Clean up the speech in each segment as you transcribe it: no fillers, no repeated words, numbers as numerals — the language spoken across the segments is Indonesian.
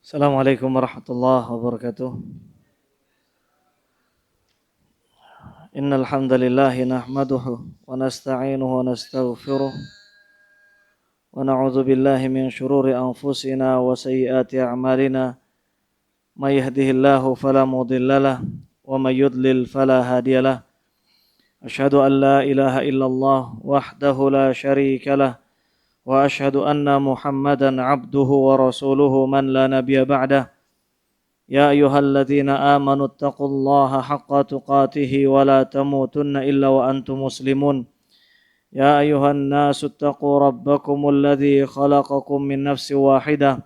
Assalamualaikum warahmatullahi wabarakatuh. Innal hamdalillah nahmaduhu wa nasta'inuhu wa nastaghfiruh wa na'udzu billahi min shururi anfusina wa sayyiati a'malina. May yahdihillahu fala mudhillalah wa may yudlil fala hadiyalah. Asyhadu an la ilaha illallah wahdahu la syarikalah wa asyhadu anna Muhammadan 'abduhu wa rasuluhu man la nabiyya ba'dah. يا أيها الذين آمنوا اتقوا الله حق تقاته ولا تموتن إلا وأنتم مسلمون يا أيها الناس اتقوا ربكم الذي خلقكم من نفس واحدة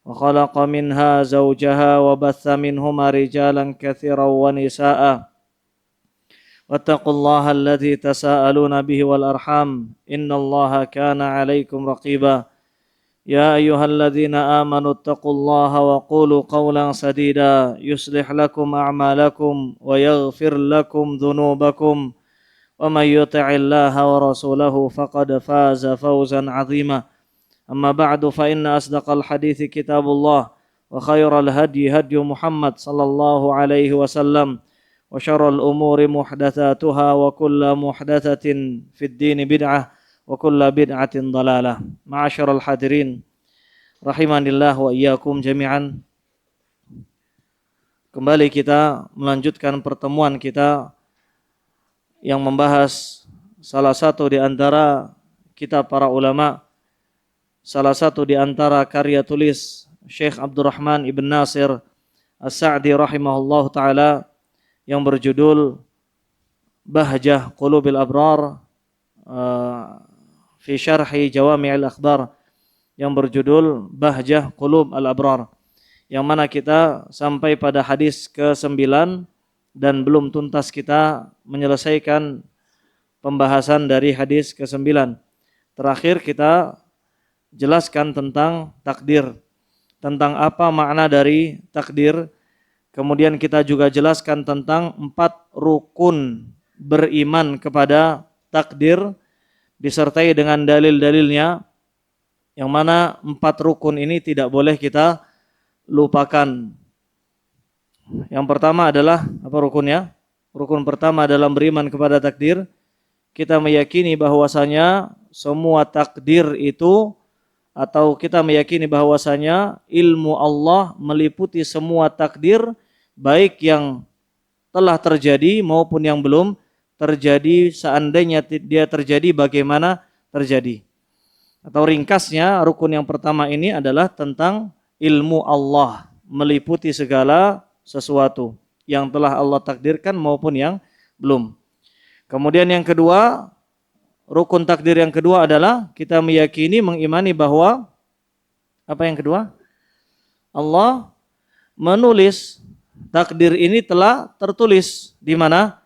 وخلق منها زوجها وبث منهما رجالا كثيرا ونساء واتقوا الله الذي تساءلون به والأرحام إن الله كان عليكم رقيبا يا أيها الذين آمنوا اتقوا الله وقولوا قولا سديدا يصلح لكم أعمالكم ويغفر لكم ذنوبكم ومن يطع الله ورسوله فقد فاز فوزا عظيما أما بعد فإن أصدق الحديث كتاب الله وخير الهدي هدي محمد صلى الله عليه وسلم وشر الأمور محدثاتها وكل محدثة في الدين بدعة wa kullu bid'atin dhalalah. Ma'asyiral hadirin rahimanillah wa iyyakum jami'an. Kembali kita melanjutkan pertemuan kita yang membahas salah satu di antara kitab para ulama, salah satu di antara karya tulis Syekh Abdurrahman Ibn Nasir As-Sa'di rahimahullah taala yang berjudul Bahjah Qulubil Abrar fi syarhi Jawami'il Akhbar, yang berjudul Bahjah Qulub Al-Abrar, yang mana kita sampai pada hadis ke-9 dan belum tuntas kita menyelesaikan pembahasan dari hadis ke-9. Terakhir kita jelaskan tentang takdir, tentang apa makna dari takdir. Kemudian kita juga jelaskan tentang 4 rukun beriman kepada takdir disertai dengan dalil-dalilnya, yang mana 4 rukun ini tidak boleh kita lupakan. Yang pertama adalah apa rukunnya? Rukun pertama dalam beriman kepada takdir, kita meyakini bahwasanya semua takdir itu, atau kita meyakini bahwasanya ilmu Allah meliputi semua takdir, baik yang telah terjadi maupun yang belum terjadi. Seandainya dia terjadi, bagaimana terjadi. Atau ringkasnya, rukun yang pertama ini adalah tentang ilmu Allah meliputi segala sesuatu yang telah Allah takdirkan maupun yang belum. Kemudian yang kedua, rukun takdir yang kedua adalah kita meyakini, mengimani bahwa apa yang kedua? Allah menulis takdir ini telah tertulis di mana?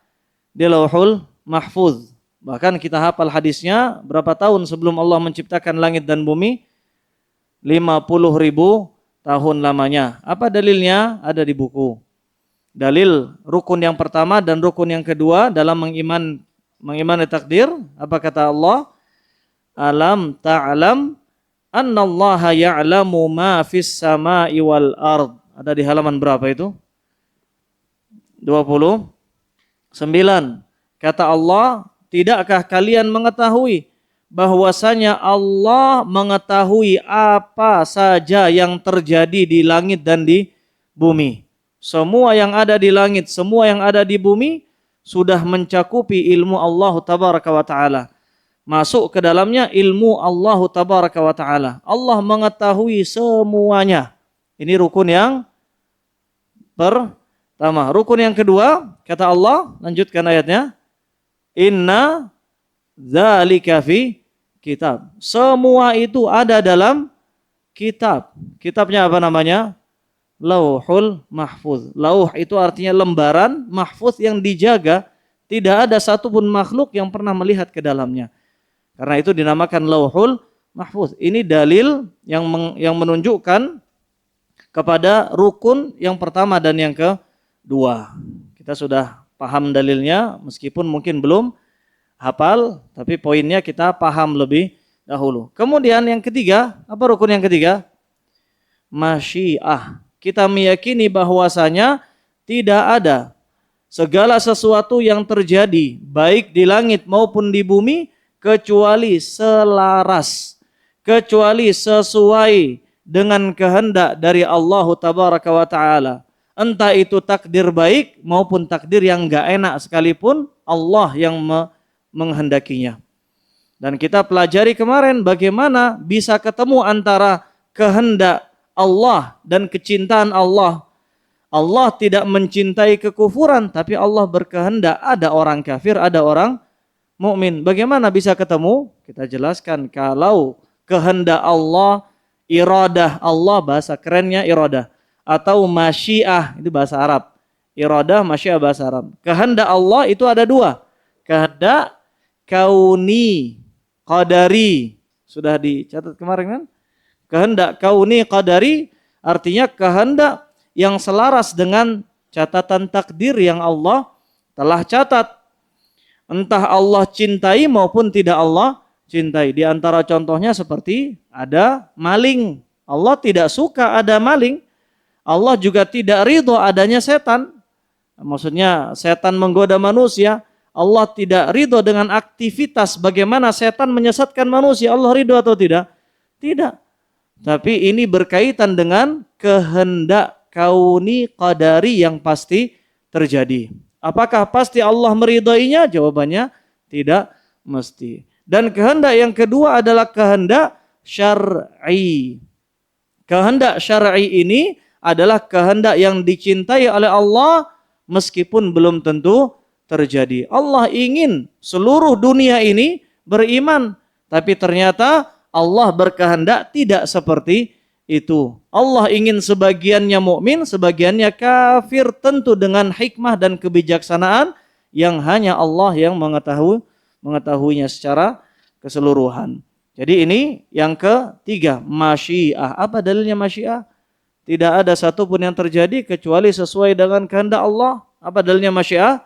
Di Lauhul Mahfuz. Bahkan kita hafal hadisnya, berapa tahun sebelum Allah menciptakan langit dan bumi? 50.000 tahun lamanya. Apa dalilnya? Ada di buku. Dalil rukun yang pertama dan rukun yang kedua dalam mengimani takdir, apa kata Allah? Alam ta'lam annallaha ya'lamu ma fis sama'i wal ard. Ada di halaman berapa itu? 29. Kata Allah, tidakkah kalian mengetahui bahwasanya Allah mengetahui apa saja yang terjadi di langit dan di bumi. Semua yang ada di langit, semua yang ada di bumi sudah mencakupi ilmu Allah tabaraka wa ta'ala. Masuk ke dalamnya ilmu Allah tabaraka wa ta'ala. Allah mengetahui semuanya. Ini rukun yang pertama. Rukun yang kedua, kata Allah, lanjutkan ayatnya. Inna dzalika fi kitab. Semua itu ada dalam kitab. Kitabnya apa namanya? Lauhul Mahfuz. Lauh itu artinya lembaran, mahfuz yang dijaga. Tidak ada satupun makhluk yang pernah melihat ke dalamnya. Karena itu dinamakan Lauhul Mahfuz. Ini dalil yang menunjukkan kepada rukun yang pertama dan yang kedua. Kita sudah paham dalilnya, meskipun mungkin belum hafal, tapi poinnya kita paham lebih dahulu. Kemudian yang ketiga, apa rukun yang ketiga? masyiah. Kita meyakini bahwasanya tidak ada segala sesuatu yang terjadi baik di langit maupun di bumi kecuali selaras, kecuali sesuai dengan kehendak dari Allah Tabaraka wa Ta'ala. Entah itu takdir baik maupun takdir yang enggak enak sekalipun, Allah yang menghendakinya. Dan kita pelajari kemarin bagaimana bisa ketemu antara kehendak Allah dan kecintaan Allah. Allah tidak mencintai kekufuran, tapi Allah berkehendak ada orang kafir, ada orang mukmin. Bagaimana bisa ketemu? Kita jelaskan, kalau kehendak Allah, iradah Allah, bahasa kerennya iradah, atau masyiah, itu bahasa Arab. Iradah, masyiah bahasa Arab. Kehendak Allah itu ada dua. Kehendak kauni, qadari. Sudah dicatat kemarin kan? Kehendak kauni qadari artinya kehendak yang selaras dengan catatan takdir yang Allah telah catat. Entah Allah cintai maupun tidak Allah cintai. Di antara contohnya seperti ada maling. Allah tidak suka ada maling. Allah juga tidak ridho adanya setan. Maksudnya setan menggoda manusia. Allah tidak ridho dengan aktivitas bagaimana setan menyesatkan manusia. Allah ridho atau tidak? Tidak. Tapi ini berkaitan dengan kehendak kauni qadari yang pasti terjadi. Apakah pasti Allah meridhoinya? Jawabannya tidak mesti. Dan kehendak yang kedua adalah kehendak syar'i. Kehendak syar'i ini adalah kehendak yang dicintai oleh Allah meskipun belum tentu terjadi. Allah ingin seluruh dunia ini beriman, tapi ternyata Allah berkehendak tidak seperti itu. Allah ingin sebagiannya mukmin, sebagiannya kafir, tentu dengan hikmah dan kebijaksanaan yang hanya Allah yang mengetahuinya secara keseluruhan. Jadi ini yang ketiga, masyiah. Apa dalilnya masyiah? Tidak ada satupun yang terjadi kecuali sesuai dengan kehendak Allah. Apa dalilnya masyiah?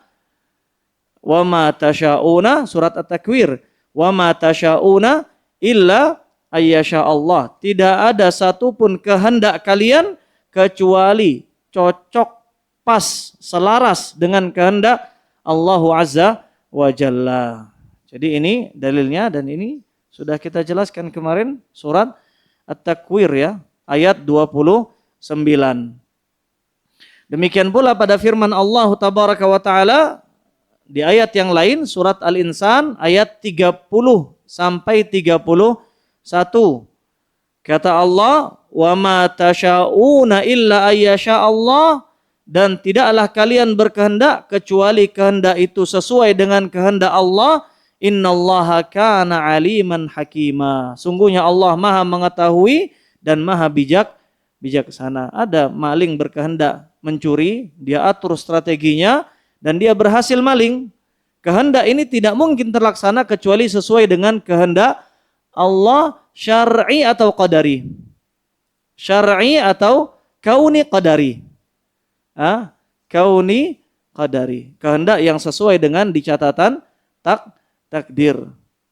Wa ma tasyauna, surat At-Takwir. Wa ma tasyauna illa ayyasha Allah. Tidak ada satupun kehendak kalian kecuali cocok, pas, selaras dengan kehendak Allah Azza wa Jalla. Jadi ini dalilnya dan ini sudah kita jelaskan kemarin surat At-Takwir ya, ayat 29. Demikian pula pada firman Allah Tabaraka wa Ta'ala di ayat yang lain surat Al-Insan ayat 30 sampai 31. Kata Allah, "Wa ma tasyauna illa ayyasha Allah," dan tidaklah kalian berkehendak kecuali kehendak itu sesuai dengan kehendak Allah. Innallaha kana aliman hakima. Sungguhnya Allah Maha mengetahui dan Maha bijaksana. Ada maling berkehendak mencuri, dia atur strateginya dan dia berhasil maling. Kehendak ini tidak mungkin terlaksana kecuali sesuai dengan kehendak Allah, syar'i atau qadari. Syar'i atau kauni qadari. Kauni qadari. Kehendak yang sesuai dengan dicatatan takdir.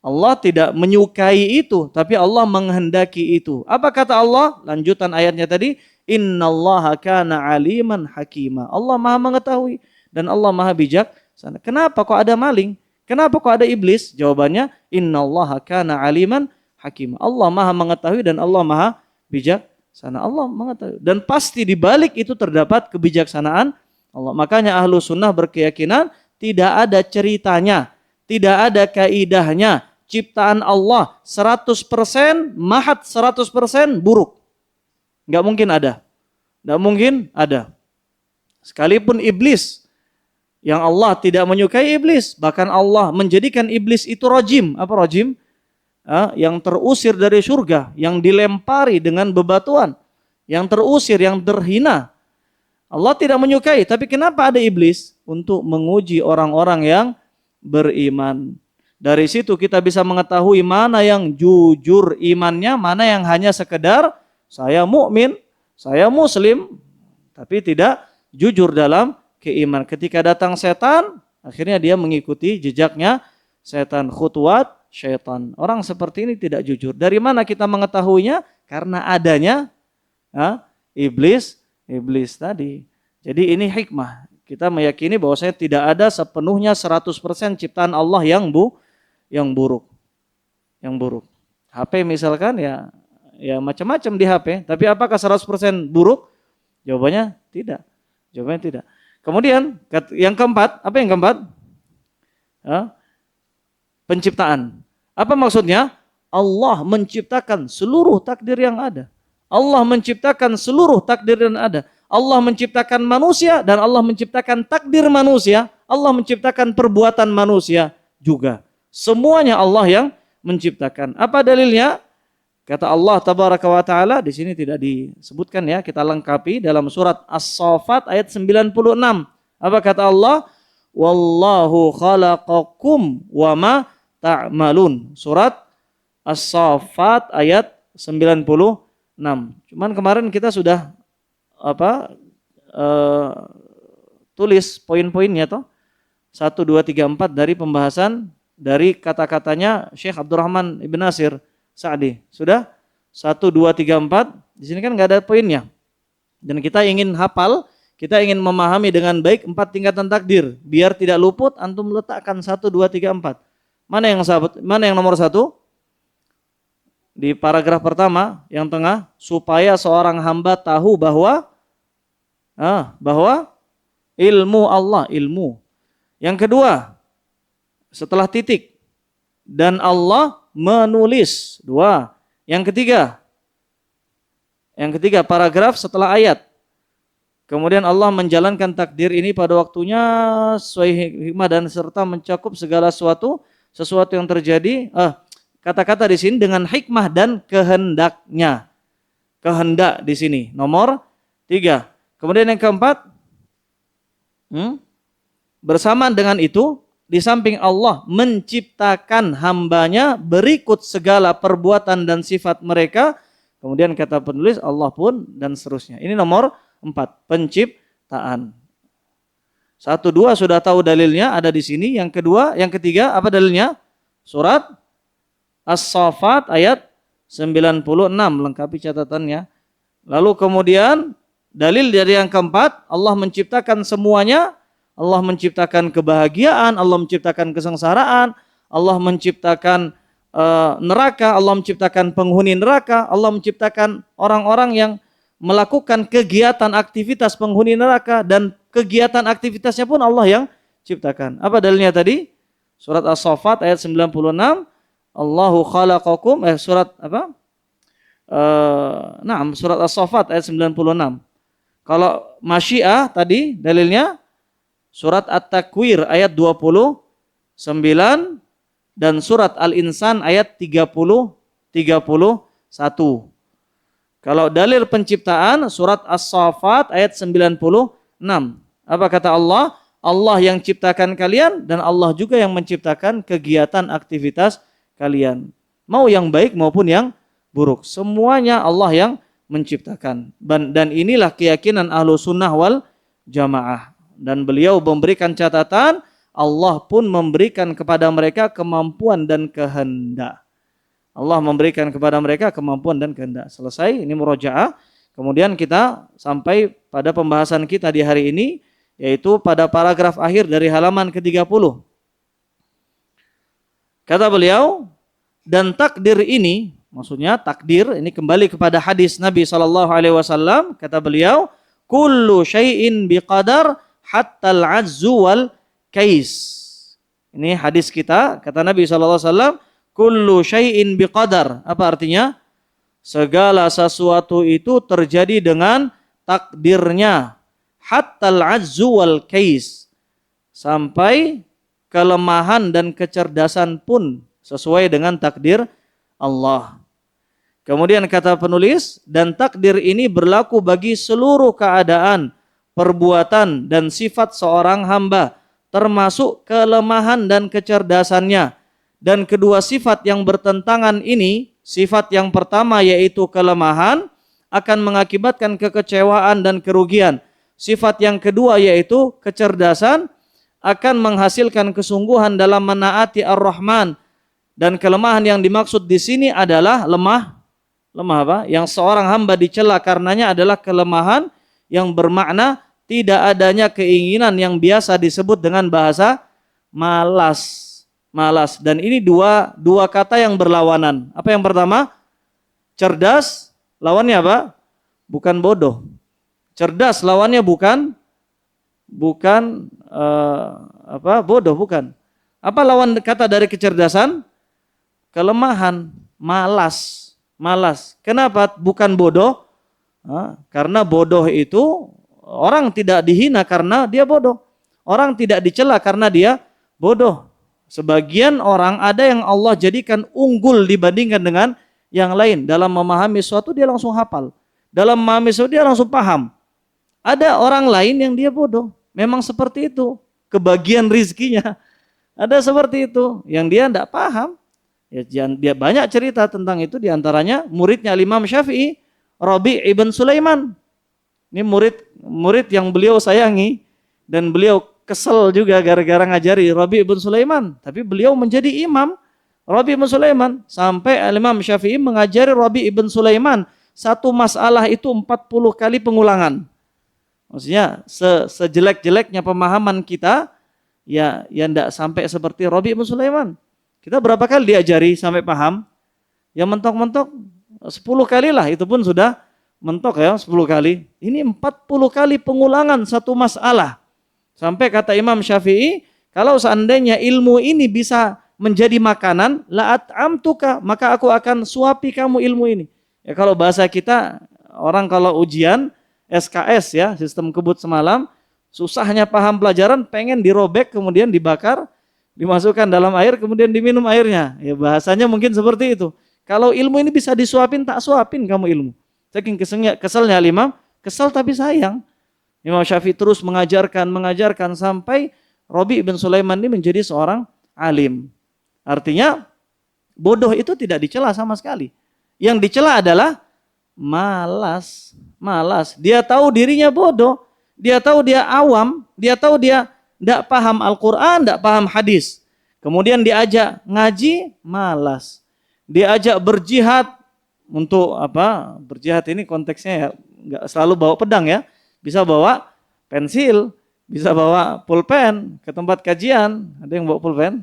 Allah tidak menyukai itu, tapi Allah menghendaki itu. Apa kata Allah? Lanjutan ayatnya tadi, innallaha kana aliman hakima. Allah Maha mengetahui dan Allah Maha bijaksana. Kenapa kok ada maling? Kenapa kok ada iblis? Jawabannya, innallaha kana aliman hakim. Allah Maha mengetahui dan Allah Maha bijaksana. Allah mengetahui. Dan pasti di balik itu terdapat kebijaksanaan Allah. Makanya ahlu sunnah berkeyakinan tidak ada ceritanya, tidak ada kaidahnya ciptaan Allah 100% mahat, 100% buruk. Nggak mungkin ada. Nggak mungkin ada. Sekalipun iblis yang Allah tidak menyukai iblis, bahkan Allah menjadikan iblis itu rajim. Apa rajim? Yang terusir dari surga, yang dilempari dengan bebatuan, yang terusir, yang terhina. Allah tidak menyukai, tapi kenapa ada iblis? Untuk menguji orang-orang yang beriman. Dari situ kita bisa mengetahui mana yang jujur imannya, mana yang hanya sekedar saya mukmin, saya muslim, tapi tidak jujur dalam keiman. Ketika datang setan, akhirnya dia mengikuti jejaknya setan, khutuwat syaitan. Orang seperti ini tidak jujur. Dari mana kita mengetahuinya? Karena adanya iblis tadi. Jadi ini hikmah. Kita meyakini bahwasanya tidak ada sepenuhnya 100% ciptaan Allah yang buruk. Yang buruk. HP misalkan ya macam-macam di HP, tapi apakah 100% buruk? Jawabannya tidak. Kemudian yang keempat, apa yang keempat? Penciptaan. Apa maksudnya? Allah menciptakan seluruh takdir yang ada. Allah menciptakan seluruh takdir yang ada. Allah menciptakan manusia dan Allah menciptakan takdir manusia. Allah menciptakan perbuatan manusia juga. Semuanya Allah yang menciptakan. Apa dalilnya? Kata Allah tabaraka wa taala, di sini tidak disebutkan ya, kita lengkapi dalam surat As-Saffat ayat 96. Apa kata Allah? Wallahu khalaqakum wa ma ta'malun. Surat As-Saffat ayat 96. Cuman kemarin kita sudah tulis poin-poinnya toh. 1 2 3 4 dari pembahasan dari kata-katanya Syekh Abdurrahman Ibn Nasir Sa'di. Sudah? 1 2 3 4. Di sini kan enggak ada poinnya. Dan kita ingin hafal, kita ingin memahami dengan baik 4 tingkatan takdir. Biar tidak luput, antum letakkan 1 2 3 4. Mana yang nomor 1? Di paragraf pertama yang tengah, supaya seorang hamba tahu bahwa ilmu Allah, ilmu. Yang kedua, setelah titik, dan Allah menulis. 2. Yang ketiga paragraf setelah ayat. Kemudian Allah menjalankan takdir ini pada waktunya sesuai hikmah dan serta mencakup segala sesuatu yang terjadi. Kata-kata di sini dengan hikmah dan kehendaknya. Kehendak di sini nomor 3. Kemudian yang keempat, bersamaan dengan itu, di samping Allah menciptakan hambanya berikut segala perbuatan dan sifat mereka. Kemudian kata penulis Allah pun dan seterusnya. Ini nomor 4, penciptaan. 1 2 sudah tahu dalilnya ada di sini. Yang ketiga apa dalilnya? Surat As-Saffat ayat 96, lengkapi catatannya. Lalu kemudian dalil dari yang keempat, Allah menciptakan semuanya. Allah menciptakan kebahagiaan, Allah menciptakan kesengsaraan, Allah menciptakan neraka, Allah menciptakan penghuni neraka, Allah menciptakan orang-orang yang melakukan kegiatan aktivitas penghuni neraka dan kegiatan aktivitasnya pun Allah yang ciptakan. Apa dalilnya tadi? Surat As-Saffat ayat 96. Allahu khalaqakum surat apa? Surat As-Saffat ayat 96. Kalau masyiah tadi dalilnya surat At-Takwir ayat 29 dan surat Al-Insan ayat 31. Kalau dalil penciptaan surat As-Saffat ayat 96. Apa kata Allah? Allah yang ciptakan kalian dan Allah juga yang menciptakan kegiatan aktivitas kalian. Mau yang baik maupun yang buruk. Semuanya Allah yang menciptakan. Dan inilah keyakinan Ahlussunnah wal Jamaah. Dan beliau memberikan catatan, Allah pun memberikan kepada mereka kemampuan dan kehendak. Allah memberikan kepada mereka kemampuan dan kehendak. Selesai, ini murojaah. Kemudian kita sampai pada pembahasan kita di hari ini, yaitu pada paragraf akhir dari halaman ke-30. Kata beliau, dan takdir ini, maksudnya takdir, ini kembali kepada hadis Nabi SAW, kata beliau, kullu syai'in biqadar, hatta al-'azzu wal kais. Ini hadis kita, kata Nabi SAW, kullu syai'in biqadar. Apa artinya? Segala sesuatu itu terjadi dengan takdirnya. Hatta al-'azzu wal kais. Sampai kelemahan dan kecerdasan pun sesuai dengan takdir Allah. Kemudian kata penulis, dan takdir ini berlaku bagi seluruh keadaan, perbuatan dan sifat seorang hamba, termasuk kelemahan dan kecerdasannya. Dan kedua sifat yang bertentangan ini, sifat yang pertama yaitu kelemahan, akan mengakibatkan kekecewaan dan kerugian. Sifat yang kedua yaitu kecerdasan, akan menghasilkan kesungguhan dalam menaati Ar-Rahman. Dan kelemahan yang dimaksud di sini adalah Lemah apa? Yang seorang hamba dicela karenanya adalah kelemahan yang bermakna tidak adanya keinginan yang biasa disebut dengan bahasa malas. Malas. Dan ini dua kata yang berlawanan. Apa yang pertama? Cerdas, lawannya apa? Bukan bodoh. Cerdas lawannya bukan bodoh, bukan. Apa lawan kata dari kecerdasan? Kelemahan, malas. Malas. Kenapa bukan bodoh? Karena bodoh itu orang tidak dihina karena dia bodoh. Orang tidak dicela karena dia bodoh. Sebagian orang ada yang Allah jadikan unggul dibandingkan dengan yang lain. Dalam memahami sesuatu dia langsung hafal. Dalam memahami sesuatu dia langsung paham. Ada orang lain yang dia bodoh. Memang seperti itu. Kebagian rizkinya. Ada seperti itu. Yang dia tidak paham. Ya, dia banyak cerita tentang itu. Di antaranya muridnya Imam Syafi'i, Rabi' ibn Sulaiman. Ini murid yang beliau sayangi. Dan beliau kesel juga gara-gara ngajari Rabi' ibn Sulaiman. Tapi beliau menjadi imam Rabi' ibn Sulaiman. Sampai Imam Syafi'i mengajari Rabi' ibn Sulaiman. Satu masalah itu 40 kali pengulangan. Maksudnya sejelek-jeleknya pemahaman kita, ya tidak sampai seperti Rabi' ibn Sulaiman. Kita berapa kali diajari sampai paham? Ya mentok-mentok 10 kali lah, itu pun sudah mentok ya 10 kali. Ini 40 kali pengulangan satu masalah. Sampai kata Imam Syafi'i, kalau seandainya ilmu ini bisa menjadi makanan, la at'amtuka, maka aku akan suapi kamu ilmu ini. Ya kalau bahasa kita, orang kalau ujian SKS ya, sistem kebut semalam, susahnya paham pelajaran, pengen dirobek kemudian dibakar, dimasukkan dalam air kemudian diminum airnya. Ya bahasanya mungkin seperti itu. Kalau ilmu ini bisa disuapin, tak suapin kamu ilmu. Saking keselnya Imam, kesel tapi sayang. Imam Syafi'i terus mengajarkan sampai Rabi' bin Sulaiman ini menjadi seorang alim. Artinya bodoh itu tidak dicela sama sekali. Yang dicela adalah malas. Dia tahu dirinya bodoh, dia tahu dia awam, dia tahu dia tidak paham Al-Quran, tidak paham hadis. Kemudian diajak ngaji, malas. Diajak berjihad, untuk apa? Berjihad ini konteksnya ya nggak selalu bawa pedang ya, bisa bawa pensil, bisa bawa pulpen ke tempat kajian. Ada yang bawa pulpen?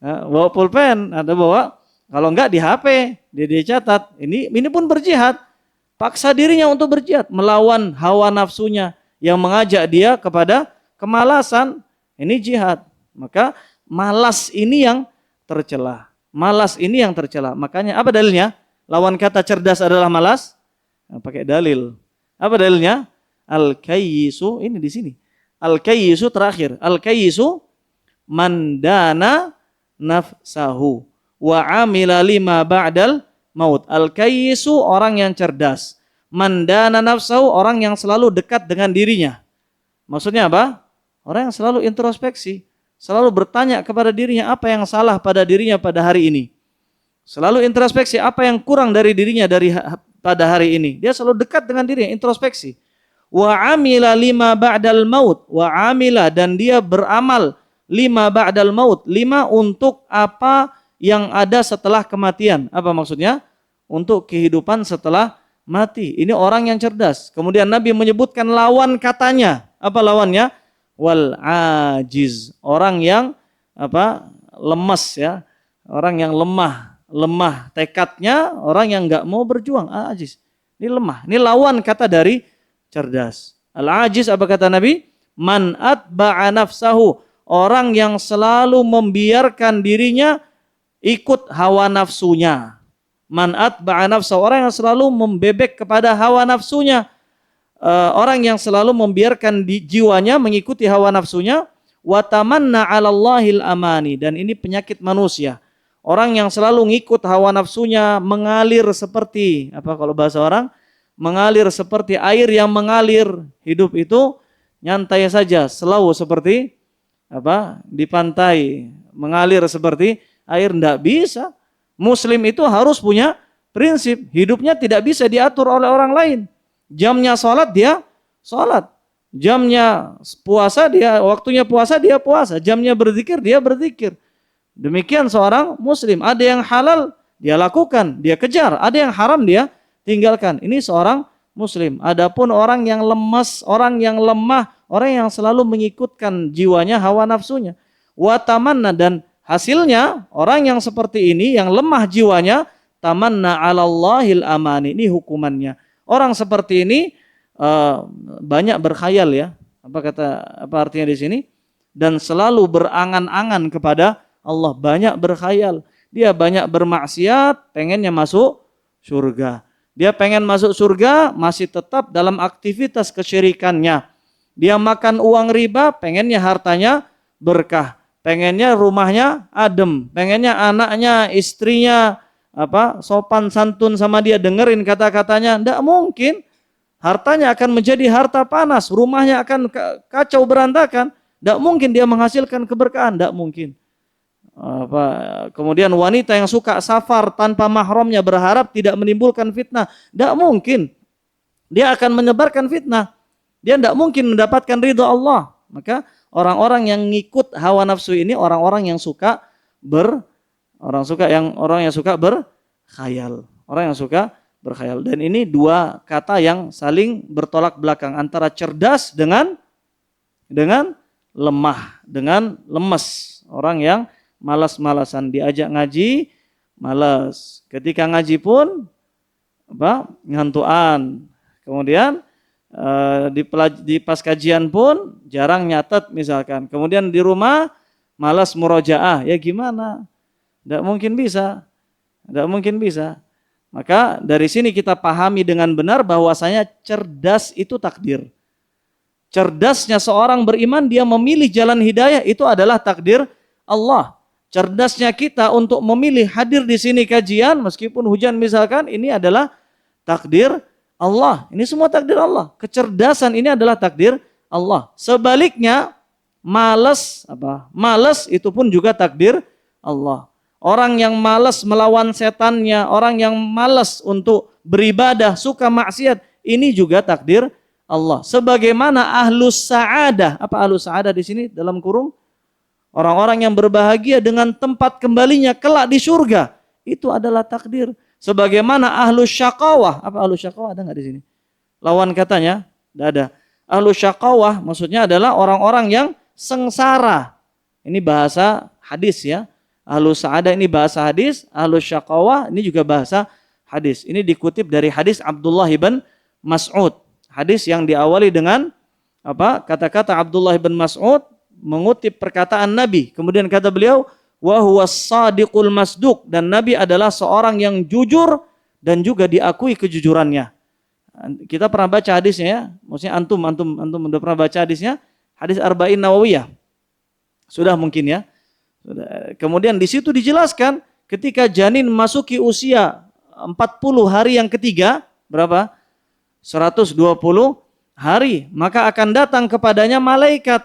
Bawa pulpen, ada bawa. Kalau enggak di HP, dia catat. Ini pun berjihad. Paksa dirinya untuk berjihad, melawan hawa nafsunya yang mengajak dia kepada kemalasan. Ini jihad. Maka malas ini yang tercela. Malas ini yang tercela. Makanya apa dalilnya? Lawan kata cerdas adalah malas. Pakai dalil. Apa dalilnya? Al-kayyisu, ini di sini. Al-kayyisu terakhir. Al-kayyisu mandana nafsahu wa amila lima ba'dal maut. Al-kayyisu orang yang cerdas. Mandana nafsahu orang yang selalu dekat dengan dirinya. Maksudnya apa? Orang yang selalu introspeksi, selalu bertanya kepada dirinya apa yang salah pada dirinya pada hari ini. Selalu introspeksi apa yang kurang dari dirinya pada hari ini. Dia selalu dekat dengan dirinya, introspeksi. Wa amila lima ba'dal maut. Wa amila dan dia beramal lima ba'dal maut. 5 untuk apa yang ada setelah kematian. Apa maksudnya? Untuk kehidupan setelah mati. Ini orang yang cerdas. Kemudian Nabi menyebutkan lawan katanya. Apa lawannya? Wal ajiz. Orang yang lemas ya. Orang yang lemah tekadnya, orang yang enggak mau berjuang, ajiz. Ini lemah. Ini lawan kata dari cerdas. Al ajiz apa kata Nabi? Man atba'a nafsahu. Orang yang selalu membiarkan dirinya ikut hawa nafsunya. Man atba'a nafsahu, orang yang selalu membebek kepada hawa nafsunya. Orang yang selalu membiarkan jiwanya mengikuti hawa nafsunya. Wa tamanna 'alallahil amani, dan ini penyakit manusia. Orang yang selalu ngikut hawa nafsunya mengalir seperti kalau bahasa orang? Mengalir seperti air yang mengalir. Hidup itu nyantai saja, slow seperti di pantai, mengalir seperti air, enggak bisa. Muslim itu harus punya prinsip, hidupnya tidak bisa diatur oleh orang lain. Jamnya sholat dia sholat, jamnya puasa waktunya puasa dia puasa, jamnya berzikir dia berzikir. Demikian seorang muslim. Ada yang halal dia lakukan, dia kejar. Ada yang haram dia tinggalkan. Ini seorang muslim. Adapun orang yang lemas, orang yang lemah, orang yang selalu mengikutkan jiwanya, hawa nafsunya, wa tamanna, dan hasilnya orang yang seperti ini yang lemah jiwanya, tamanna 'alallahil amani. Ini hukumannya. Orang seperti ini banyak berkhayal ya. Apa artinya di sini? Dan selalu berangan-angan kepada Allah, banyak berkhayal. Dia banyak bermaksiat, pengennya masuk surga. Dia pengen masuk surga, masih tetap dalam aktivitas kesyirikannya. Dia makan uang riba, pengennya hartanya berkah. Pengennya rumahnya adem. Pengennya anaknya, istrinya sopan santun sama dia, dengerin kata-katanya. Tidak mungkin. Hartanya akan menjadi harta panas. Rumahnya akan kacau berantakan. Tidak mungkin dia menghasilkan keberkahan. Tidak mungkin. Kemudian wanita yang suka safar tanpa mahramnya berharap tidak menimbulkan fitnah. Tidak mungkin. Dia akan menyebarkan fitnah. Dia tidak mungkin mendapatkan ridha Allah. Maka orang-orang yang ngikut hawa nafsu ini orang-orang yang suka orang yang suka berkhayal. Orang yang suka berkhayal. Dan ini dua kata yang saling bertolak belakang antara cerdas dengan lemah, dengan lemes. Orang yang malas-malasan, diajak ngaji malas. Ketika ngaji pun ngantuan. Kemudian di pas kajian pun jarang nyatet misalkan. Kemudian di rumah malas murojaah. Ya gimana? Tidak mungkin bisa. Tidak mungkin bisa. Maka dari sini kita pahami dengan benar bahwasanya cerdas itu takdir. Cerdasnya seorang beriman, dia memilih jalan hidayah, itu adalah takdir Allah. Cerdasnya kita untuk memilih hadir di sini kajian, meskipun hujan misalkan, ini adalah takdir Allah. Ini semua takdir Allah. Kecerdasan ini adalah takdir Allah. Sebaliknya, malas itu pun juga takdir Allah. Orang yang malas melawan setannya, orang yang malas untuk beribadah, suka maksiat, ini juga takdir Allah. Sebagaimana ahlus sa'adah. Apa ahlus sa'adah di sini dalam kurung? Orang-orang yang berbahagia dengan tempat kembalinya kelak di surga. Itu adalah takdir. Sebagaimana ahlus syaqawah. Apa ahlus syaqawah? Ada nggak di sini? Lawan katanya? Tidak ada. Ahlus syaqawah maksudnya adalah orang-orang yang sengsara. Ini bahasa hadis ya. Ahlus sa'adah ini bahasa hadis. Ahlus syaqawah ini juga bahasa hadis. Ini dikutip dari hadis Abdullah ibn Mas'ud. Hadis yang diawali dengan kata-kata Abdullah bin Mas'ud mengutip perkataan Nabi. Kemudian kata beliau, wa huwas sadiqul masduq, dan Nabi adalah seorang yang jujur dan juga diakui kejujurannya. Kita pernah baca hadisnya ya. Maksudnya antum udah pernah baca hadisnya? Hadis Arba'in Nawawiyah. Sudah mungkin ya. Kemudian di situ dijelaskan ketika janin memasuki usia 40 hari yang ketiga, berapa? 120 hari, maka akan datang kepadanya malaikat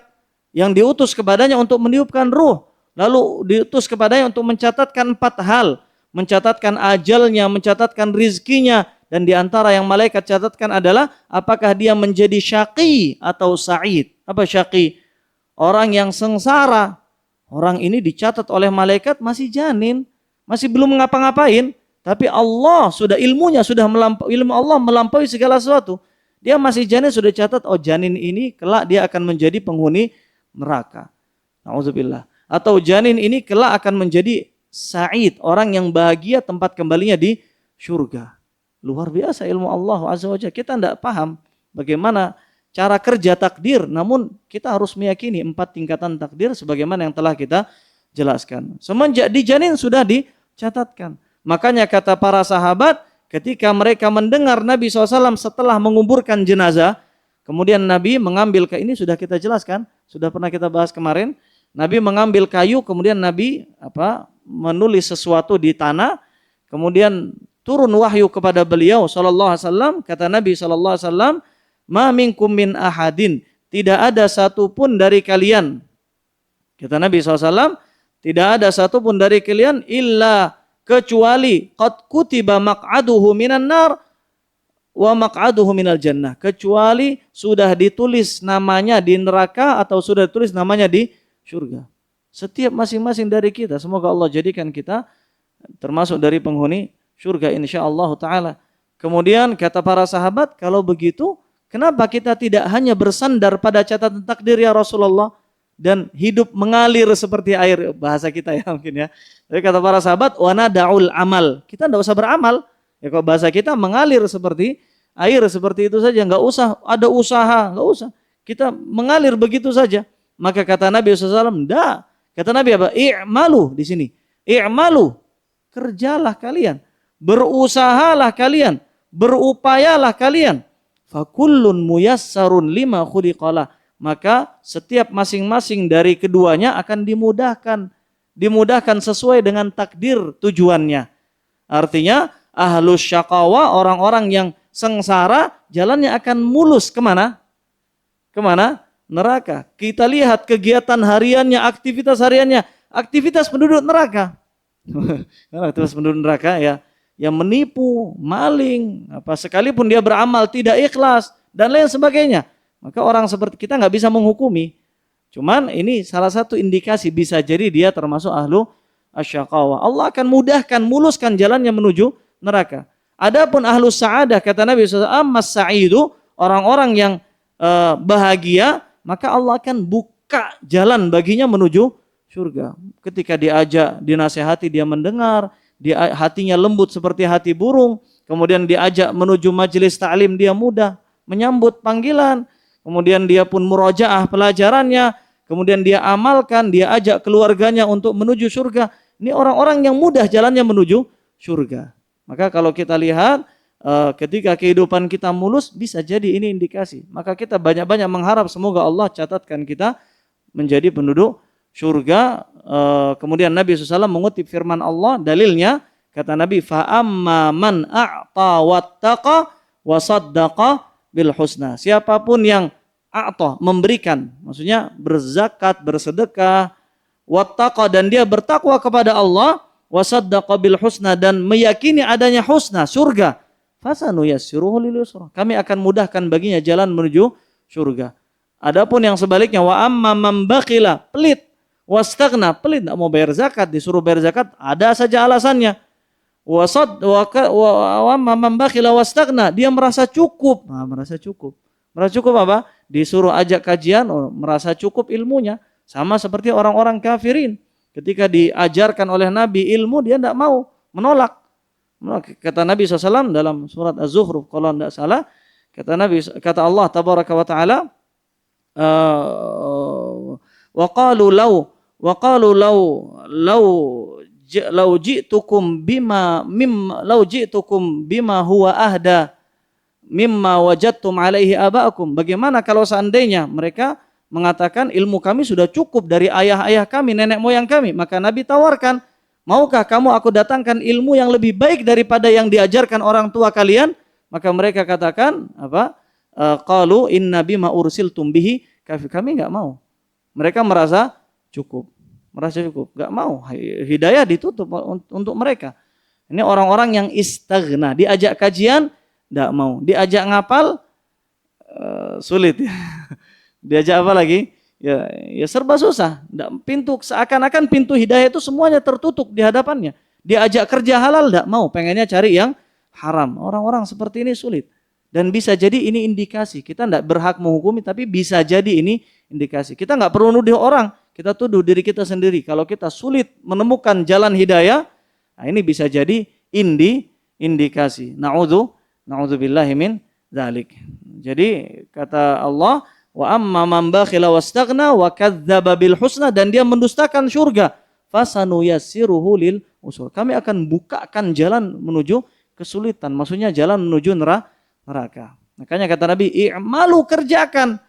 yang diutus kepadanya untuk meniupkan ruh. Lalu diutus kepadanya untuk mencatatkan 4 hal. Mencatatkan ajalnya, mencatatkan rizkinya. Dan diantara yang malaikat catatkan adalah apakah dia menjadi syaqi atau sa'id. Apa syaqi? Orang yang sengsara. Orang ini dicatat oleh malaikat masih janin. Masih belum ngapa-ngapain. Tapi Allah sudah ilmunya, ilmu Allah melampaui segala sesuatu. Dia masih janin sudah catat, oh janin ini kelak dia akan menjadi penghuni neraka. Nauzubillah. Atau janin ini kelak akan menjadi sa'id, orang yang bahagia tempat kembalinya di surga. Luar biasa ilmu Allah Azza wa Jalla. Kita tidak paham bagaimana cara kerja takdir, namun kita harus meyakini 4 tingkatan takdir sebagaimana yang telah kita jelaskan. Semenjak di janin sudah dicatatkan. Makanya kata para sahabat ketika mereka mendengar Nabi SAW setelah menguburkan jenazah, kemudian Nabi mengambil, ini sudah kita jelaskan, sudah pernah kita bahas kemarin. Nabi mengambil kayu, kemudian Nabi menulis sesuatu di tanah, kemudian turun wahyu kepada beliau sallallahu alaihi wasallam. Kata Nabi sallallahu alaihi wasallam, "Ma minkum min ahadin." Tidak ada satupun dari kalian. Kata Nabi SAW, tidak ada satupun dari kalian illa kecuali qad kutiba maq'aduhu minan nar wa maq'aduhu minal jannah. Kecuali sudah ditulis namanya di neraka atau sudah ditulis namanya di surga. Setiap masing-masing dari kita, semoga Allah jadikan kita termasuk dari penghuni surga insyaallah taala. Kemudian kata para sahabat, kalau begitu kenapa kita tidak hanya bersandar pada catatan takdir ya Rasulullah dan hidup mengalir seperti air, bahasa kita ya mungkin ya. Tapi kata para sahabat, wana daul amal, kita tidak usah beramal. Ya kalau bahasa kita mengalir seperti air seperti itu saja, nggak usah ada usaha, nggak usah. Kita mengalir begitu saja. Maka kata Nabi SAW, enggak. Kata Nabi apa? I'malu di sini. I'malu, kerjalah kalian, berusahalah kalian, berupayalah kalian. Fakullun muyassarun lima khuliqalah. Maka setiap masing-masing dari keduanya akan dimudahkan sesuai dengan takdir tujuannya. Artinya ahlus syaqawa, orang-orang yang sengsara, jalannya akan mulus kemana? Kemana? Neraka. Kita lihat kegiatan hariannya, aktivitas penduduk neraka. Aktivitas penduduk neraka ya, yang menipu, maling, apa sekalipun dia beramal tidak ikhlas dan lain sebagainya. Maka orang seperti kita nggak bisa menghukumi. Cuman ini salah satu indikasi bisa jadi dia termasuk ahlu asyaqawa. Allah akan mudahkan, muluskan jalannya menuju neraka. Adapun ahlu sa'adah, kata Nabi SAW, ammas sa'idu, orang-orang yang bahagia, maka Allah akan buka jalan baginya menuju surga. Ketika diajak, dinasehati, dia mendengar, hatinya lembut seperti hati burung, kemudian diajak menuju majelis ta'lim, dia mudah menyambut panggilan, kemudian dia pun murojaah pelajarannya, kemudian dia amalkan, dia ajak keluarganya untuk menuju surga. Ini orang-orang yang mudah jalannya menuju surga. Maka kalau kita lihat ketika kehidupan kita mulus, bisa jadi ini indikasi. Maka kita banyak-banyak mengharap semoga Allah catatkan kita menjadi penduduk surga. Kemudian Nabi SAW mengutip firman Allah, dalilnya kata Nabi, fa'amma man a'ta wattaqa wa saddaqa bil husna. Siapapun yang a'ta, memberikan, maksudnya berzakat, bersedekah, wattaqa, dan dia bertakwa kepada Allah, wasaddaqa bil husna, dan meyakini adanya husna, surga, fasanuyassiruhu lil yusra, kami akan mudahkan baginya jalan menuju surga. Adapun yang sebaliknya, wa amma man bakhila, pelit, wastaghna, pelit, enggak mau bayar zakat, disuruh bayar zakat ada saja alasannya. Wa amma man bakhila wastaghna, dia merasa cukup. Nah, merasa cukup. Merasa cukup apa? Disuruh ajak kajian, merasa cukup ilmunya. Sama seperti orang-orang kafirin. Ketika diajarkan oleh Nabi ilmu, dia tidak mau, menolak. Kata Nabi SAW dalam surat Az-Zukhruf, kalau tidak salah, kata Allah Tabaraka wa Ta'ala, wa qalu law ji'tukum bima huwa ahda mimma wajadtum alaihi aba'akum. Bagaimana kalau seandainya mereka mengatakan ilmu kami sudah cukup dari ayah-ayah kami, nenek moyang kami. Maka Nabi tawarkan, maukah kamu aku datangkan ilmu yang lebih baik daripada yang diajarkan orang tua kalian? Maka mereka katakan, apa? Qalu inna bima ursiltum bihi kafir. Kami enggak mau. Mereka merasa cukup. Enggak mau. Hidayah ditutup untuk mereka. Ini orang-orang yang istaghna, diajak kajian enggak mau, diajak ngapal sulit ya. Diajak apa lagi? Ya serba susah. Pintu seakan-akan pintu hidayah itu semuanya tertutup di hadapannya. Diajak kerja halal enggak mau, pengennya cari yang haram. Orang-orang seperti ini sulit. Dan bisa jadi ini indikasi. Kita enggak berhak menghukumi, tapi bisa jadi ini indikasi. Kita enggak perlu nuduh orang, kita tuduh diri kita sendiri. Kalau kita sulit menemukan jalan hidayah, nah ini bisa jadi indikasi. Na'udzubillahi min dzalik. Jadi kata Allah, wa amma man bakhila wastaghna wa kadzdzaba bil husna, dan dia mendustakan surga, fasanuyassiruhu lil usur. Kami akan bukakan jalan menuju kesulitan, maksudnya jalan menuju neraka. Makanya kata Nabi, i'malu, kerjakan,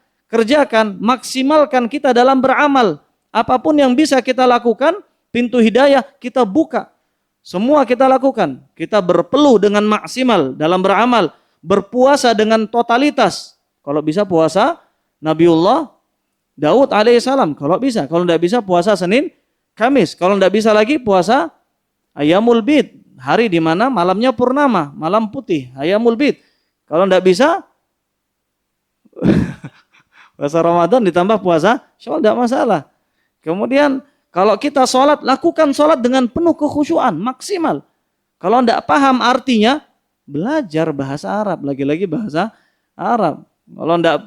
maksimalkan kita dalam beramal. Apapun yang bisa kita lakukan, pintu hidayah kita buka. Semua kita lakukan. Kita berpeluh dengan maksimal dalam beramal, berpuasa dengan totalitas. Kalau bisa puasa Nabiullah Daud alaihissalam, kalau bisa. Kalau tidak bisa puasa Senin, Kamis. Kalau tidak bisa lagi puasa Ayyamul Bid, hari di mana malamnya purnama, malam putih, Ayyamul Bid. Kalau tidak bisa puasa Ramadan ditambah puasa Syawal, tidak masalah. Kemudian Kalau kita sholat, lakukan sholat dengan penuh kekhusyuan, maksimal. Kalau tidak paham artinya, belajar bahasa Arab, lagi-lagi bahasa Arab. Kalau tidak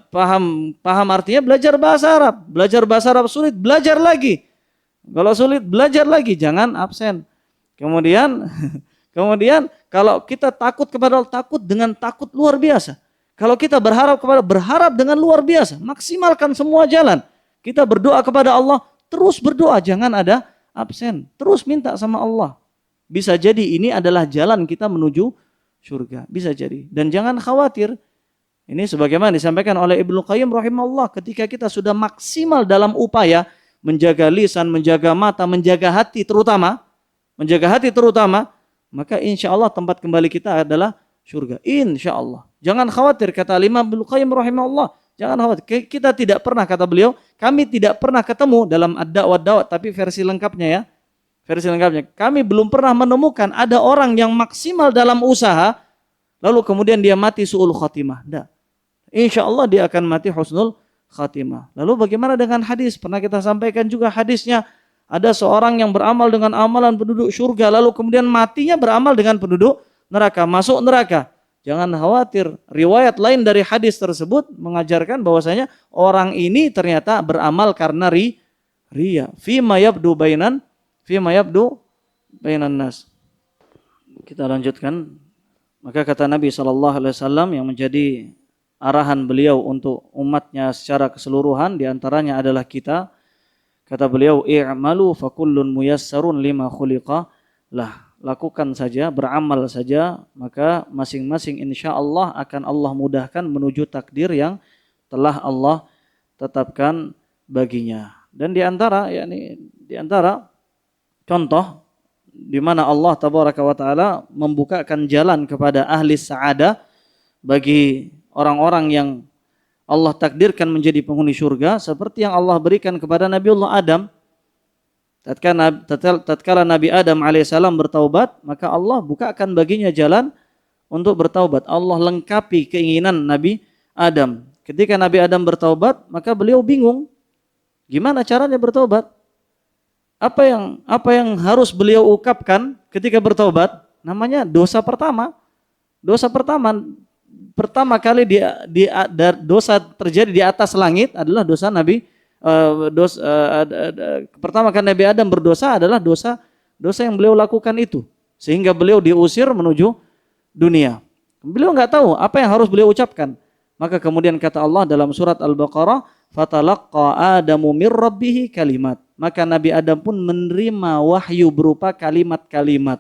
paham artinya, belajar bahasa Arab. Belajar bahasa Arab sulit, belajar lagi. Kalau sulit, belajar lagi, jangan absen. Kemudian kalau kita takut kepada Allah, takut dengan takut luar biasa. Kalau kita berharap dengan luar biasa, maksimalkan semua jalan. Kita berdoa kepada Allah, terus berdoa, jangan ada absen. Terus minta sama Allah. Bisa jadi ini adalah jalan kita menuju surga. Bisa jadi. Dan jangan khawatir. Ini sebagaimana disampaikan oleh Ibnu Qayyim rahimahullah, ketika kita sudah maksimal dalam upaya menjaga lisan, menjaga mata, menjaga hati terutama, maka insya Allah tempat kembali kita adalah surga. Insya Allah. Jangan khawatir, kata Imam Ibnu Qayyim rahimahullah. Jangan khawatir. Kita tidak pernah, kata beliau, kami tidak pernah ketemu dalam ad-da'wah, tapi versi lengkapnya ya. Versi lengkapnya. Kami belum pernah menemukan ada orang yang maksimal dalam usaha, lalu kemudian dia mati su'ul khatimah. Tidak. Insya Allah dia akan mati husnul khatimah. Lalu bagaimana dengan hadis? Pernah kita sampaikan juga hadisnya. Ada seorang yang beramal dengan amalan penduduk surga, lalu kemudian matinya beramal dengan penduduk neraka, masuk neraka. Jangan khawatir. Riwayat lain dari hadis tersebut mengajarkan bahwasanya orang ini ternyata beramal karena riya. Fima yabdu bainan nas. Kita lanjutkan. Maka kata Nabi SAW yang menjadi arahan beliau untuk umatnya secara keseluruhan, diantaranya adalah kita. Kata beliau, i'malu fakullun muyassarun lima khuliqa lah. Lakukan saja, beramal saja, maka masing-masing insya Allah akan Allah mudahkan menuju takdir yang telah Allah tetapkan baginya. Dan di antara contoh di mana Allah tabaraka wa taala membukakan jalan kepada ahli sa'adah bagi orang-orang yang Allah takdirkan menjadi penghuni surga, seperti yang Allah berikan kepada Nabiullah Adam. Tatkala Nabi Adam alaihissalam bertaubat, maka Allah bukakan baginya jalan untuk bertaubat. Allah lengkapi keinginan Nabi Adam. Ketika Nabi Adam bertaubat, maka beliau bingung, gimana caranya bertaubat? Apa yang harus beliau ungkapkan ketika bertaubat? Namanya dosa pertama. Dosa pertama kali dosa terjadi di atas langit adalah dosa pertama kali Nabi Adam berdosa adalah dosa yang beliau lakukan itu, sehingga beliau diusir menuju dunia. Beliau nggak tahu apa yang harus beliau ucapkan. Maka kemudian kata Allah dalam surat Al-Baqarah, fatalaqqa Adamu mir rabbih kalimat. Maka Nabi Adam pun menerima wahyu berupa kalimat-kalimat.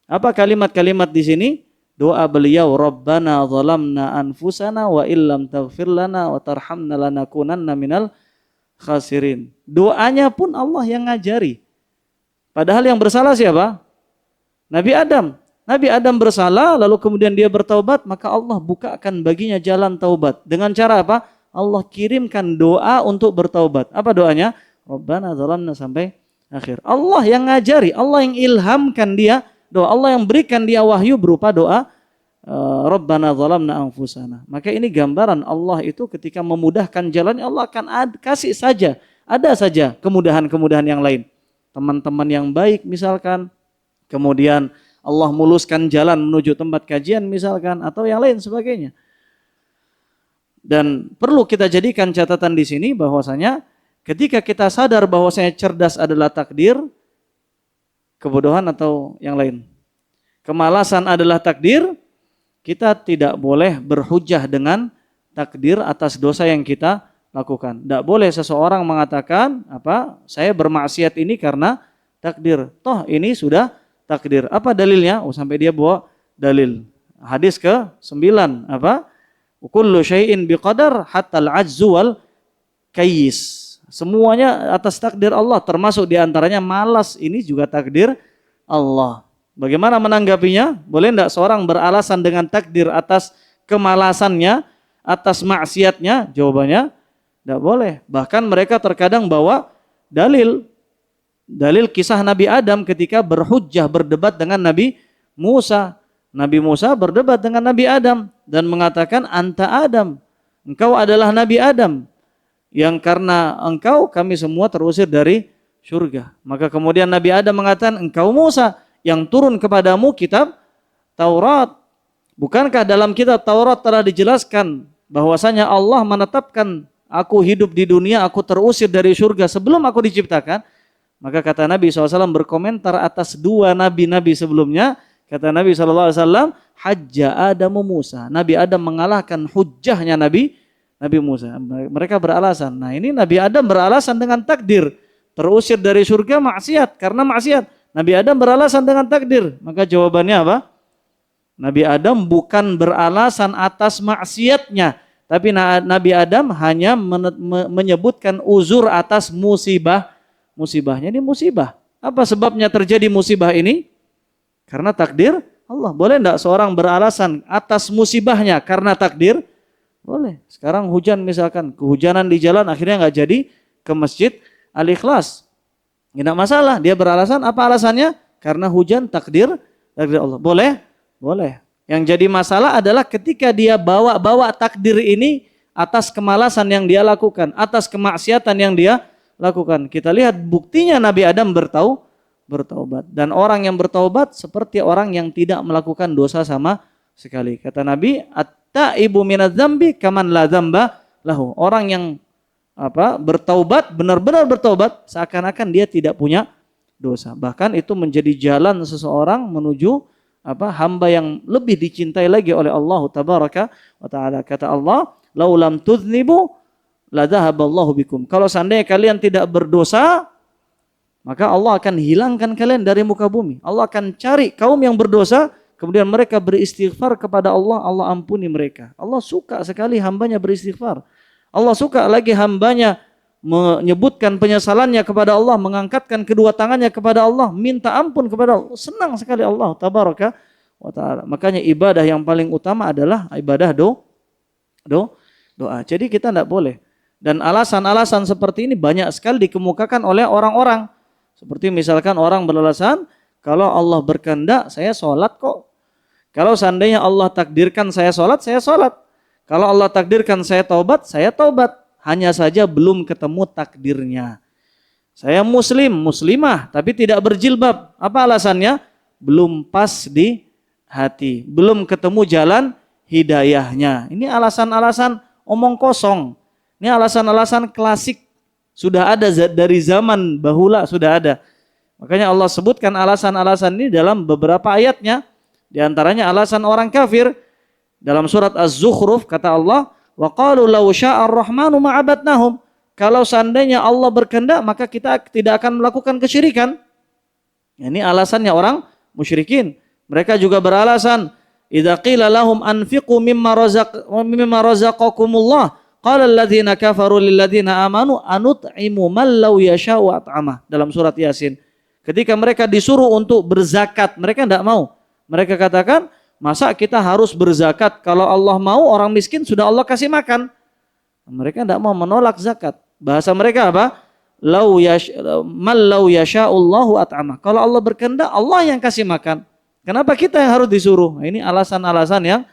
Apa kalimat-kalimat di sini? Doa beliau, Rabbana zalamna anfusana wa illam taghfir lana wa tarhamna lanakunanna minal khasirin. Doanya pun Allah yang ngajari. Padahal yang bersalah siapa? Nabi Adam. Nabi Adam bersalah, lalu kemudian dia bertaubat, maka Allah bukakan baginya jalan taubat. Dengan cara apa? Allah kirimkan doa untuk bertaubat. Apa doanya? Rabbana zalamna sampai akhir. Allah yang ngajari, Allah yang ilhamkan dia doa, Allah yang berikan dia wahyu berupa doa Rabbana zalamna anfusana. Maka ini gambaran Allah itu ketika memudahkan jalan, Allah akan kasih saja, ada saja kemudahan-kemudahan yang lain. Teman-teman yang baik misalkan, kemudian Allah muluskan jalan menuju tempat kajian misalkan, atau yang lain sebagainya. Dan perlu kita jadikan catatan di sini bahwasanya ketika kita sadar bahwasanya cerdas adalah takdir, kebodohan atau yang lain, kemalasan adalah takdir, kita tidak boleh berhujah dengan takdir atas dosa yang kita lakukan. Tidak boleh seseorang mengatakan, saya bermaksiat ini karena takdir. Toh ini sudah takdir. Apa dalilnya? Sampai dia bawa dalil. Hadis ke-9, kullu syai'in biqadar hatta al-'ajzu wal kayyis. Semuanya atas takdir Allah, termasuk diantaranya malas, ini juga takdir Allah. Bagaimana menanggapinya? Boleh tidak seorang beralasan dengan takdir atas kemalasannya, atas maksiatnya? Jawabannya, tidak boleh. Bahkan mereka terkadang bawa dalil kisah Nabi Adam ketika berhujjah, berdebat dengan Nabi Musa. Nabi Musa berdebat dengan Nabi Adam dan mengatakan, anta Adam, engkau adalah Nabi Adam, yang karena engkau kami semua terusir dari surga. Maka kemudian Nabi Adam mengatakan, engkau Musa yang turun kepadamu kitab Taurat. Bukankah dalam kitab Taurat telah dijelaskan bahwasanya Allah menetapkan aku hidup di dunia, aku terusir dari surga sebelum aku diciptakan? Maka kata Nabi SAW berkomentar atas dua nabi-nabi sebelumnya. Kata Nabi SAW, hajja Adamu Musa. Nabi Adam mengalahkan hujjahnya Nabi Musa. Mereka beralasan. Nah ini Nabi Adam beralasan dengan takdir. Terusir dari surga maksiat. Karena maksiat. Nabi Adam beralasan dengan takdir. Maka jawabannya apa? Nabi Adam bukan beralasan atas maksiatnya. Tapi Nabi Adam hanya menyebutkan uzur atas musibahnya. Ini musibah. Apa sebabnya terjadi musibah ini? Karena takdir Allah. Boleh enggak seorang beralasan atas musibahnya karena takdir? Boleh. Sekarang hujan misalkan, kehujanan di jalan akhirnya enggak jadi ke masjid Al-Ikhlas. Enggak masalah. Dia beralasan, apa alasannya? Karena hujan takdir Allah. Boleh? Boleh. Yang jadi masalah adalah ketika dia bawa takdir ini atas kemalasan yang dia lakukan, atas kemaksiatan yang dia lakukan. Kita lihat buktinya Nabi Adam bertaubat. Dan orang yang bertaubat seperti orang yang tidak melakukan dosa sama sekali. Kata Nabi, at-taibu minadz-dzambi kaman la dzamba lahu. Orang yang bertaubat, benar-benar bertaubat seakan-akan dia tidak punya dosa. Bahkan itu menjadi jalan seseorang menuju hamba yang lebih dicintai lagi oleh Allah tabaraka wa taala. Kata Allah, laulam tudznibu la dhahaballahu bikum. Kalau seandainya kalian tidak berdosa, maka Allah akan hilangkan kalian dari muka bumi. Allah akan cari kaum yang berdosa, kemudian mereka beristighfar kepada Allah, Allah ampuni mereka. Allah suka sekali hambanya beristighfar. Allah suka lagi hambanya menyebutkan penyesalannya kepada Allah, mengangkatkan kedua tangannya kepada Allah, minta ampun kepada Allah. Senang sekali Allah tabaraka wa taala. Makanya ibadah yang paling utama adalah ibadah doa. Jadi kita tidak boleh. Dan alasan-alasan seperti ini banyak sekali dikemukakan oleh orang-orang. Seperti misalkan orang beralasan, kalau Allah berkehendak saya sholat kok. Kalau seandainya Allah takdirkan saya sholat, saya sholat. Kalau Allah takdirkan saya taubat, saya taubat. Hanya saja belum ketemu takdirnya. Saya muslimah, tapi tidak berjilbab. Apa alasannya? Belum pas di hati. Belum ketemu jalan hidayahnya. Ini alasan-alasan omong kosong. Ini alasan-alasan klasik. Sudah ada dari zaman bahula, sudah ada. Makanya Allah sebutkan alasan-alasan ini dalam beberapa ayatnya. Di antaranya alasan orang kafir. Dalam surat Az-Zukhruf kata Allah, wa qalu law syaa'a ar-rahmanu ma'abadnahum. Kalau seandainya Allah berkehendak maka kita tidak akan melakukan kesyirikan. Ini alasannya orang musyrikin. Mereka juga beralasan, idza qila lahum anfiqu mimma razaqakumullah qala alladziina kafaru lil ladziina amanu anut'imu man law yasha'u at'amah. Dalam surat Yasin. Ketika mereka disuruh untuk berzakat, mereka tidak mau. Mereka katakan, masa kita harus berzakat? Kalau Allah mau, orang miskin sudah Allah kasih makan. Mereka tidak mau menolak zakat. Bahasa mereka apa? Man law yasha'ullahu at'amah. Kalau Allah berkehendak, Allah yang kasih makan. Kenapa kita yang harus disuruh? Nah, ini alasan-alasan yang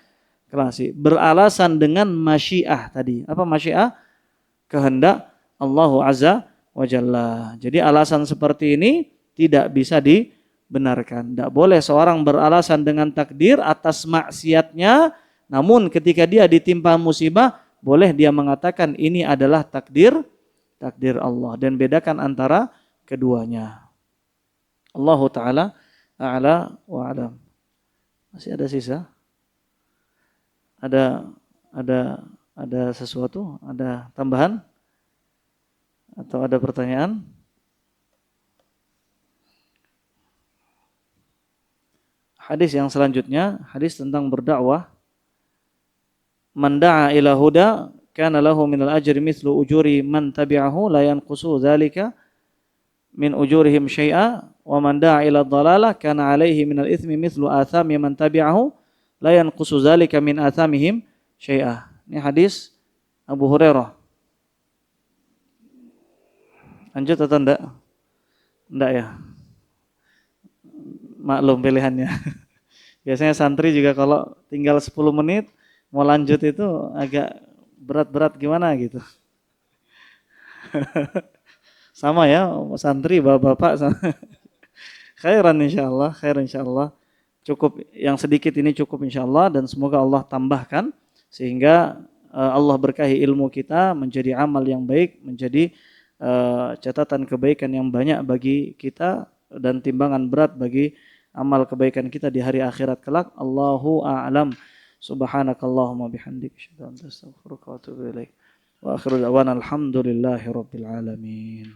klasik. Beralasan dengan masyiah tadi. Apa masyiah? Kehendak Allah Azza wa Jalla. Jadi alasan seperti ini tidak bisa dibenarkan. Tidak boleh seorang beralasan dengan takdir atas maksiatnya, namun ketika dia ditimpa musibah, boleh dia mengatakan ini adalah takdir Allah, dan bedakan antara keduanya. Allah Ta'ala a'la wa a'lam. Masih ada sisa? Ada sesuatu? Ada tambahan? Atau ada pertanyaan? Hadis yang selanjutnya, hadis tentang berdakwah. Man da'a ila huda kana lahu minal ajri mithlu ujuri man tabi'ahu la yanqusu dzalika min ujurihim syai'a wa man da'a ila dhalalah kana alaihi minal itsmi mithlu athami man tabi'ahu la yanqusu dzalika min athamihim syai'a. Ini hadis Abu Hurairah. Lanjut atau enggak? Enggak ya? Maklum pilihannya. Biasanya santri juga kalau tinggal 10 menit mau lanjut itu agak berat-berat gimana gitu. Sama ya, santri, bapak-bapak. Khairan insyaallah. Cukup yang sedikit ini cukup insyaallah dan semoga Allah tambahkan sehingga Allah berkahi ilmu kita menjadi amal yang baik, menjadi catatan kebaikan yang banyak bagi kita dan timbangan berat bagi amal kebaikan kita di hari akhirat kelak. Allahu a'lam. Subhanakallahumma bihamdika asyhadu an la ilaha illa anta astaghfiruka wa atubu ilaik. Wa akhiru da'wana alhamdulillahi rabbil alamin.